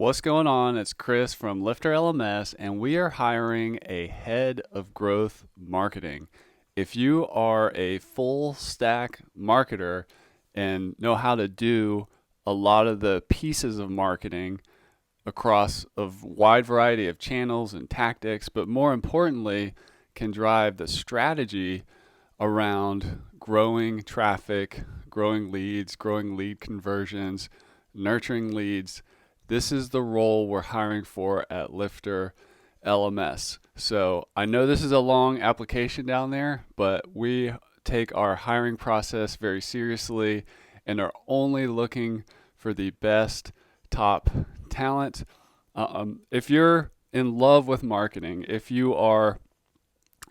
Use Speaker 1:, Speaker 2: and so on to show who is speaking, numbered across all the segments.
Speaker 1: What's going on? It's Chris from LifterLMS, and we are hiring a head of growth marketing. If you are a full stack marketer and know how to do a lot of the pieces of marketing across a wide variety of channels and tactics, but more importantly, can drive the strategy around growing traffic, growing leads, growing lead conversions, nurturing leads, this is the role we're hiring for at Lifter LMS. So I know this is a long application down there, but we take our hiring process very seriously and are only looking for the best top talent. If you're in love with marketing, if you are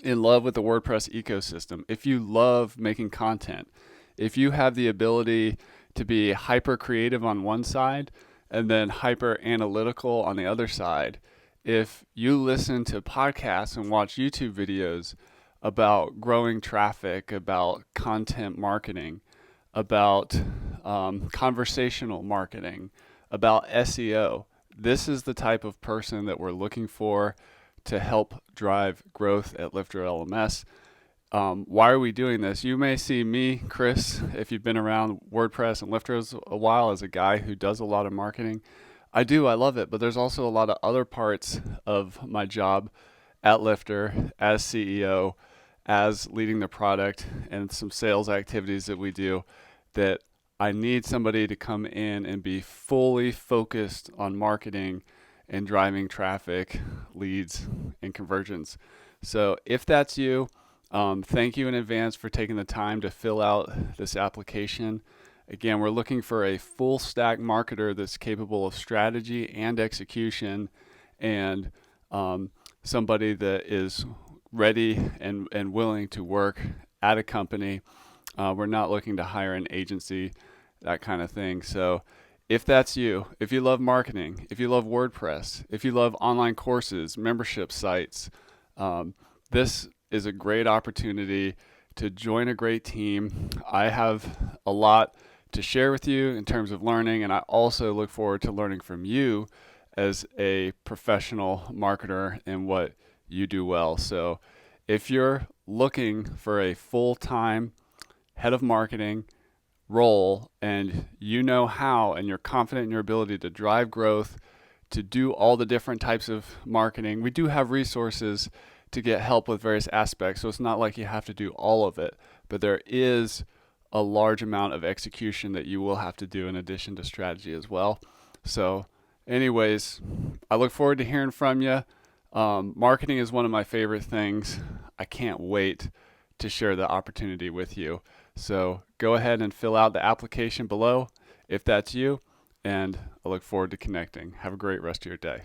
Speaker 1: in love with the WordPress ecosystem, if you love making content, if you have the ability to be hyper creative on one side and then hyper analytical on the other side, if you listen to podcasts and watch YouTube videos about growing traffic, about content marketing, about conversational marketing, about SEO, this is the type of person that we're looking for to help drive growth at Lifter LMS. Why are we doing this? You may see me, Chris, if you've been around WordPress and Lifters a while, as a guy who does a lot of marketing. I love it, but there's also a lot of other parts of my job at Lifter as CEO, as leading the product, and some sales activities that we do that I need somebody to come in and be fully focused on marketing and driving traffic, leads, and conversions. So if that's you, thank you in advance for taking the time to fill out this application. Again, we're looking for a full stack marketer that's capable of strategy and execution, and somebody that is ready and willing to work at a company. We're not looking to hire an agency, that kind of thing. So if that's you, if you love marketing, if you love WordPress, if you love online courses, membership sites, this is a great opportunity to join a great team. I have a lot to share with you in terms of learning, and I also look forward to learning from you as a professional marketer and what you do well. So if you're looking for a full-time head of marketing role and you know how and you're confident in your ability to drive growth, to do all the different types of marketing, we do have resources to get help with various aspects. So it's not like you have to do all of it, but there is a large amount of execution that you will have to do in addition to strategy as well. So anyways, I look forward to hearing from you. Marketing is one of my favorite things. I can't wait to share the opportunity with you. So go ahead and fill out the application below if that's you, and I look forward to connecting. Have a great rest of your day.